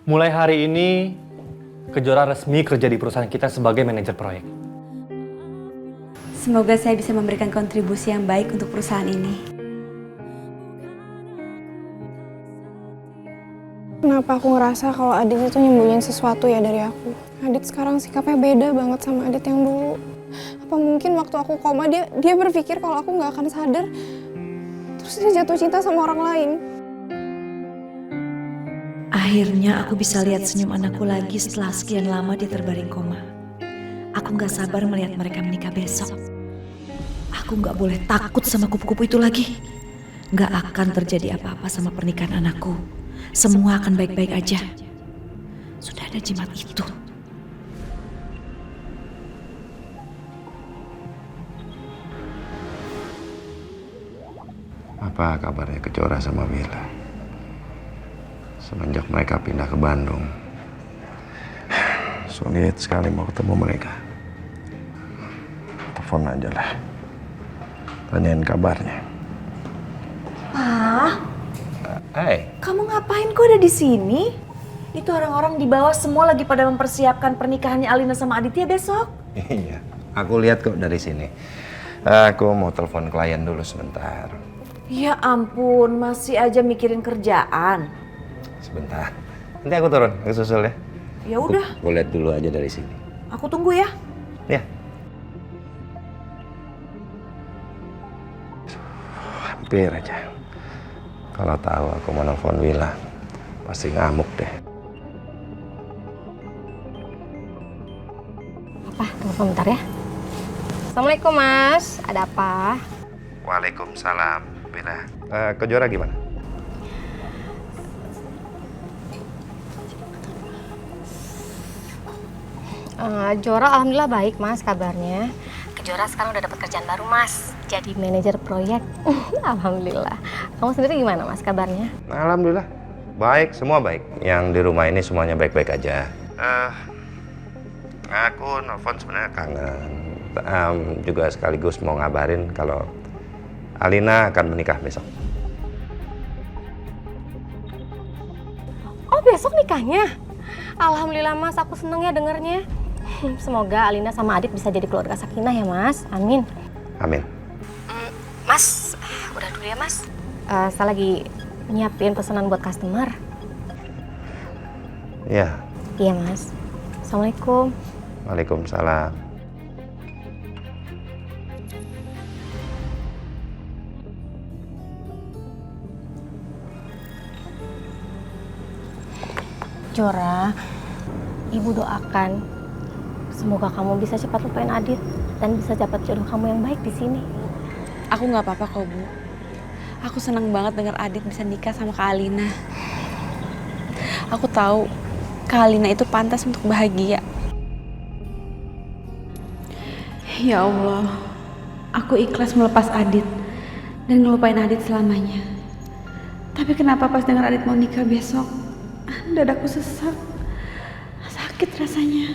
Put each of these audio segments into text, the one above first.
Mulai hari ini, Kejora resmi kerja di perusahaan kita sebagai manajer proyek. Semoga saya bisa memberikan kontribusi yang baik untuk perusahaan ini. Kenapa aku ngerasa kalau Adit itu nyembunyiin sesuatu ya dari aku? Adit sekarang sikapnya beda banget sama Adit yang dulu. Apa mungkin waktu aku koma dia berpikir kalau aku nggak akan sadar, terus dia jatuh cinta sama orang lain? Akhirnya aku bisa lihat senyum anakku lagi setelah sekian lama dia terbaring koma. Aku gak sabar melihat mereka menikah besok. Aku gak boleh takut sama kupu-kupu itu lagi. Gak akan terjadi apa-apa sama pernikahan anakku. Semua akan baik-baik aja. Sudah ada jimat itu. Apa kabarnya Kejora sama Bella? Semenjak mereka pindah ke Bandung, sulit sekali mau ketemu mereka. Telepon aja lah, tanyain kabarnya. Ah, Hai. kamu ngapain kok ada di sini? Itu orang-orang di bawah semua lagi pada mempersiapkan pernikahannya Alina sama Aditya besok. Iya, aku lihat kok dari sini. Aku mau telepon klien dulu sebentar. Ya ampun, masih aja mikirin kerjaan. Sebentar. Nanti aku turun, aku susul ya. Ya udah, Aku lihat dulu aja dari sini. aku tunggu ya. Ya. Hampir aja. Kalau tahu aku mau nelfon Willa, pasti ngamuk deh. Apa? Tunggu sebentar ya. Assalamualaikum Mas, ada apa? Waalaikumsalam, Willa. Kejora gimana? Jora alhamdulillah baik Mas kabarnya. Kejora sekarang udah dapat kerjaan baru Mas, jadi manajer proyek. Alhamdulillah. Kamu sendiri gimana Mas kabarnya? Alhamdulillah, baik, semua baik. Yang di rumah ini semuanya baik-baik aja. Aku nelfon sebenarnya kangen. Juga sekaligus mau ngabarin kalau Alina akan menikah besok. Oh besok nikahnya? Alhamdulillah Mas, aku seneng ya dengernya. Semoga Alina sama Adit bisa jadi keluarga sakinah ya Mas, amin. Amin. Mas, udah dulu ya Mas. Saya lagi nyiapin pesanan buat customer. Ya, Iya Mas. Assalamualaikum. waalaikumsalam. Jora, Ibu doakan semoga kamu bisa cepat lupain Adit dan bisa dapat jodoh kamu yang baik di sini. Aku nggak apa-apa kok, Bu. Aku senang banget dengar Adit bisa nikah sama Kak Alina. Aku tahu Kak Alina itu pantas untuk bahagia. Ya Allah, aku ikhlas melepas Adit dan ngelupain Adit selamanya. Tapi kenapa pas dengar Adit mau nikah besok, dadaku sesak, sakit rasanya.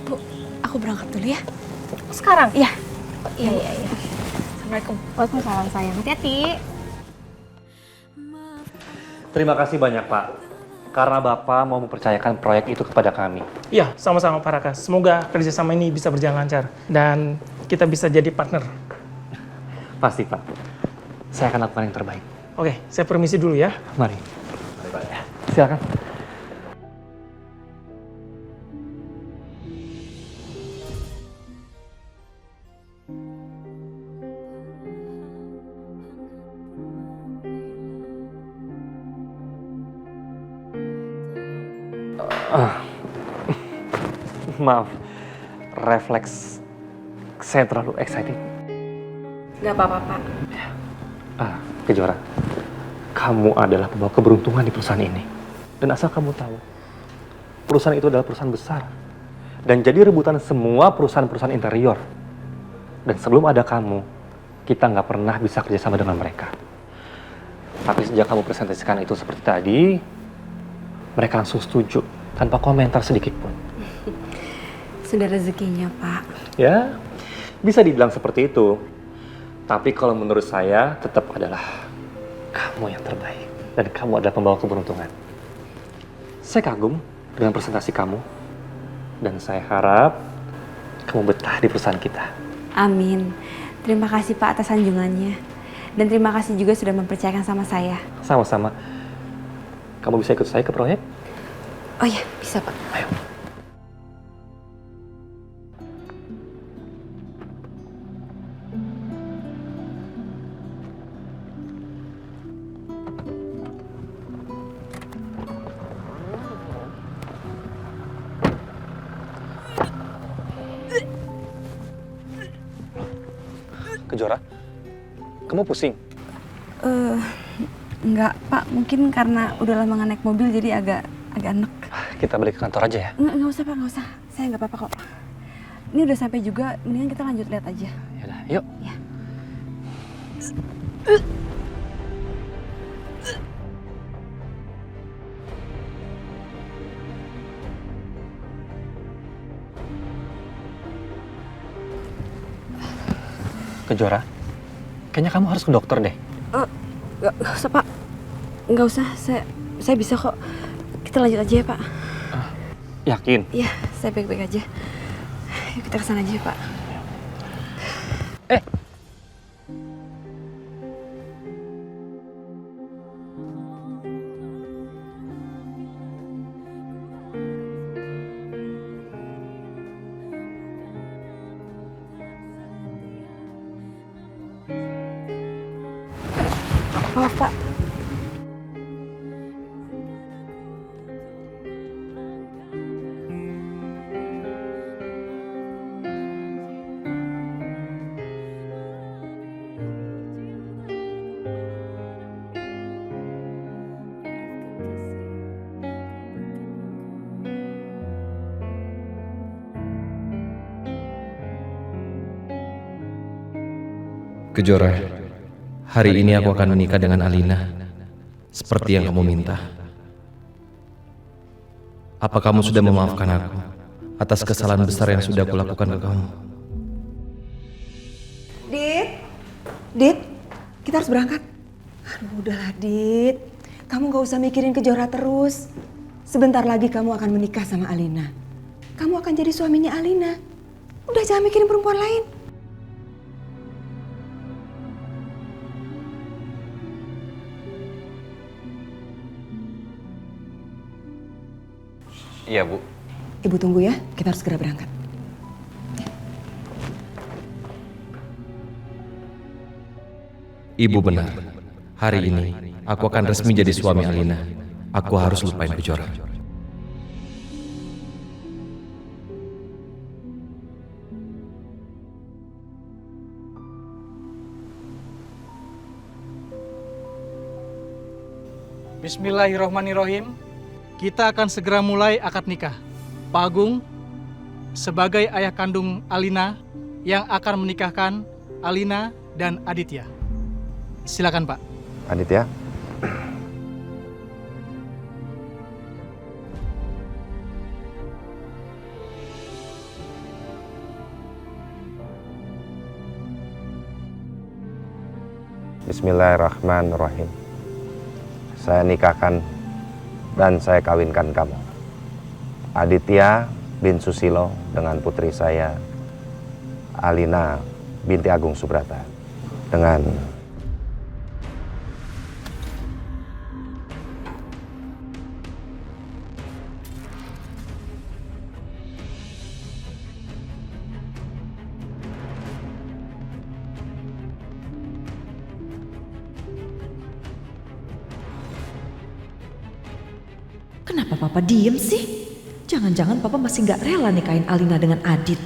Bu, aku berangkat dulu ya. Sekarang? Iya. Iya. Assalamualaikum. Waalaikumsalam sayang. Hati-hati. Terima kasih banyak, Pak. Karena Bapak mau mempercayakan proyek itu kepada kami. Iya, sama-sama Pak Raka. Semoga kerjasama ini bisa berjalan lancar dan kita bisa jadi partner. Pasti, Pak. Saya akan lakukan yang terbaik. Oke, saya permisi dulu ya. Mari. Mari, Pak. Ya. Silakan. Maaf, refleks saya terlalu excited. Gak apa-apa, Pak. Kejora, kamu adalah pembawa keberuntungan di perusahaan ini. Dan asal kamu tahu, perusahaan itu adalah perusahaan besar. Dan jadi rebutan semua perusahaan-perusahaan interior. Dan sebelum ada kamu, kita nggak pernah bisa kerjasama dengan mereka. Tapi sejak kamu presentasikan itu seperti tadi, mereka langsung setuju tanpa komentar sedikit pun. Sudah rezekinya, Pak. Ya, bisa dibilang seperti itu. Tapi kalau menurut saya tetap adalah kamu yang terbaik. Dan kamu adalah pembawa keberuntungan. Saya kagum dengan presentasi kamu. Dan saya harap kamu betah di perusahaan kita. Amin. Terima kasih Pak atas sanjungannya. Dan terima kasih juga sudah mempercayakan sama saya. Sama-sama. Kamu bisa ikut saya ke proyek? Oh iya, bisa Pak. Ayo. Kejora, kamu pusing? Enggak Pak, mungkin karena udah lama nggak naik mobil jadi agak enek. Kita balik ke kantor aja ya? Nggak usah Pak, nggak usah. Saya nggak apa-apa kok. Ini udah sampai juga, mendingan kita lanjut lihat aja. Yaudah, yuk. Ya. Kejora, kayaknya kamu harus ke dokter deh. Nggak usah Pak, nggak usah. Saya bisa kok. Kita lanjut aja ya Pak. Yakin? Iya, saya baik-baik aja. Yuk kita kesana aja ya Pak. Maaf Pak. Kejora, hari ini aku akan menikah dengan Alina, seperti yang kamu minta. Apa kamu sudah memaafkan aku atas kesalahan besar yang sudah aku lakukan ke kamu? Dit, kita harus berangkat. Aduh, udahlah Dit. Kamu gak usah mikirin Kejora terus. Sebentar lagi kamu akan menikah sama Alina. Kamu akan jadi suaminya Alina. Udah jangan mikirin perempuan lain. Iya, Bu. Ibu tunggu ya, kita harus segera berangkat. Ibu benar. Hari ini aku akan resmi jadi suami Alina. Aku harus lupain Kejora. Bismillahirrahmanirrahim. Kita akan segera mulai akad nikah. Pak Agung, sebagai ayah kandung Alina yang akan menikahkan Alina dan Aditya. Silakan Pak. Aditya. Bismillahirrahmanirrahim. Saya nikahkan dan saya kawinkan kamu, Aditya bin Susilo, dengan putri saya, Alina binti Agung Subrata, dengan Kenapa Papa diem sih? Jangan-jangan Papa masih nggak rela nikahin Alina dengan Adit.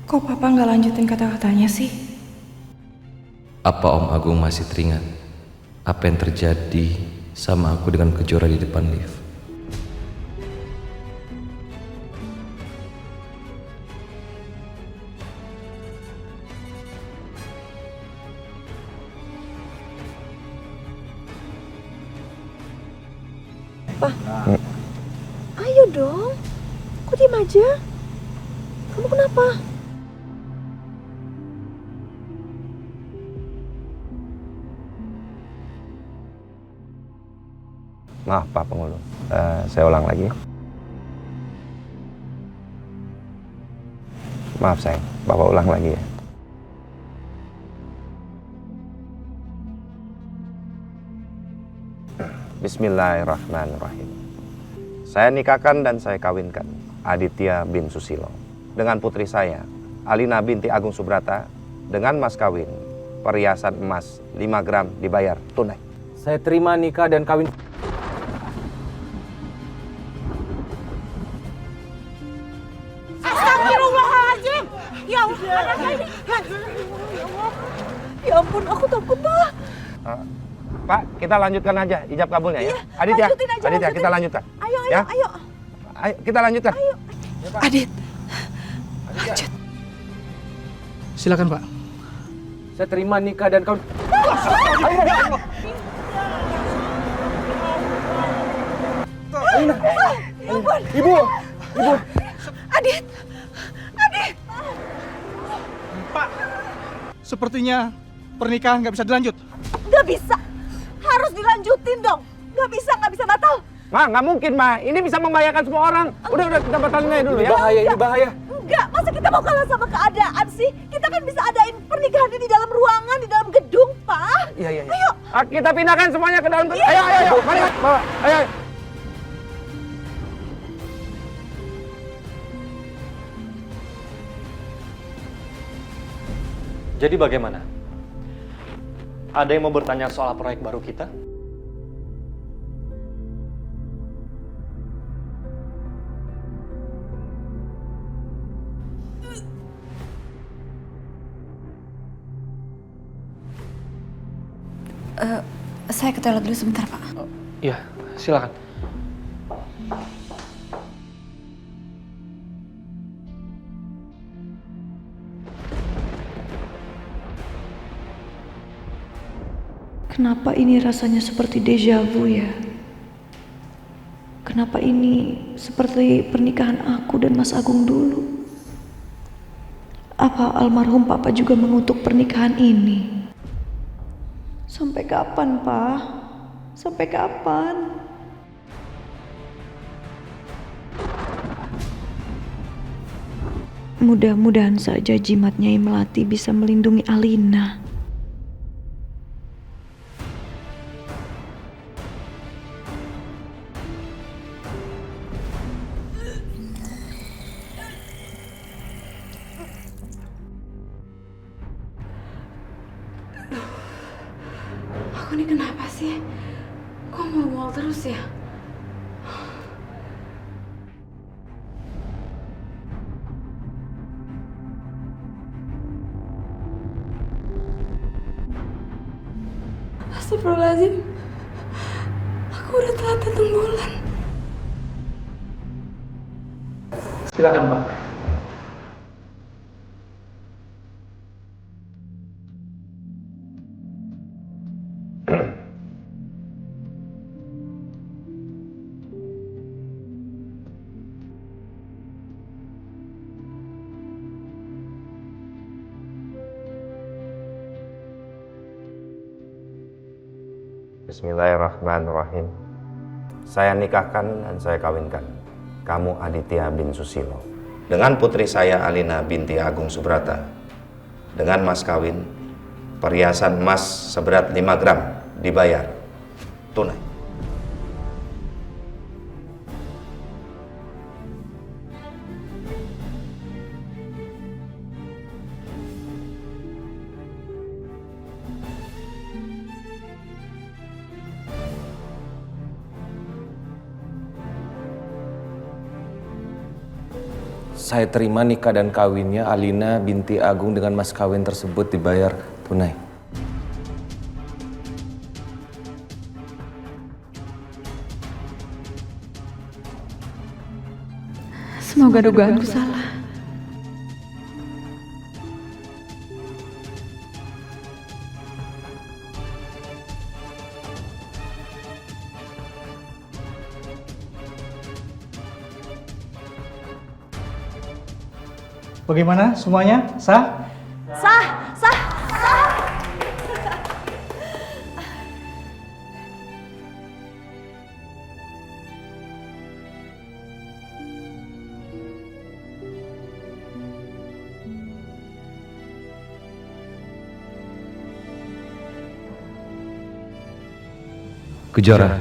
Kok Papa nggak lanjutin kata-katanya sih? Apa Om Agung masih teringat apa yang terjadi sama aku dengan Kejora di depan lift? kenapa? Ayo dong. Kok diem aja? Kamu kenapa? Maaf Pak Penghulu, saya ulang lagi. Maaf sayang, Bapak ulang lagi ya. Bismillahirrahmanirrahim. Saya nikahkan dan saya kawinkan Aditya bin Susilo dengan putri saya, Alina binti Agung Subrata, dengan mas kawin perhiasan emas 5 gram dibayar tunai. Saya terima nikah dan kawin. Astagfirullahaladzim! Ya Allah, ya ampun, aku takut Pak. Pak, kita lanjutkan aja ijab kabulnya ya. Aditya, Aditya kita lanjutkan. Ayo, ya? ayo. Ayo, kita lanjutkan. Ayo. Adit, lanjut. Silakan Pak. Saya terima nikah dan kawin. Ibu. Adit. Pak, sepertinya pernikahan nggak bisa dilanjut. Nggak bisa. Harus dilanjutin dong. Nggak bisa batal. Ma, nggak mungkin, Ma. Ini bisa membahayakan semua orang. Udah, kita batalin aja dulu ya. Ini bahaya. Enggak, masa kita mau kalah sama keadaan sih? Kita kan bisa adain pernikahan ini di dalam ruangan, di dalam gedung, Pak. Iya. Ayo. Kita pindahkan semuanya ke dalam. Ayo. Mari, bawa. Ayo. Jadi bagaimana? Ada yang mau bertanya soal proyek baru kita? Saya ke toilet dulu sebentar, Pak. Iya, silakan. Kenapa ini rasanya seperti deja vu ya? Kenapa ini seperti pernikahan aku dan Mas Agung dulu? Apa almarhum Papa juga mengutuk pernikahan ini? Sampai kapan, Pak? Sampai kapan? Mudah-mudahan saja jimat Nyai Melati bisa melindungi Alina. Aku ini kenapa sih? Kok mual terus ya? Astagfirullahaladzim. Aku udah telat datang bulan. Silakan Pak. Bismillahirrahmanirrahim. Saya nikahkan dan saya kawinkan kamu Aditya bin Susilo dengan putri saya Alina binti Agung Subrata dengan mas kawin perhiasan emas seberat 5 gram dibayar tunai. Saya terima nikah dan kawinnya Alina binti Agung dengan mas kawin tersebut dibayar tunai. Semoga dugaanku salah. Bagaimana semuanya? Sah? Sah, sah, sah. Kejora,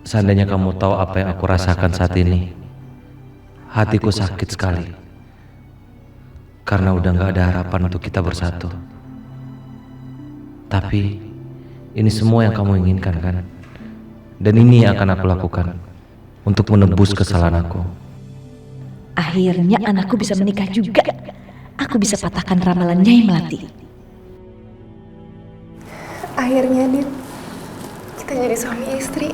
seandainya kamu tahu apa yang aku rasakan saat ini, hatiku sakit sekali. Karena udah gak ada harapan untuk kita bersatu. Tapi, ini semua yang kamu inginkan kan? Dan ini yang akan aku lakukan untuk menebus kesalahan aku. Akhirnya anakku bisa menikah juga. Aku bisa patahkan ramalan Nyai Melati. Akhirnya, Dit, kita jadi suami istri.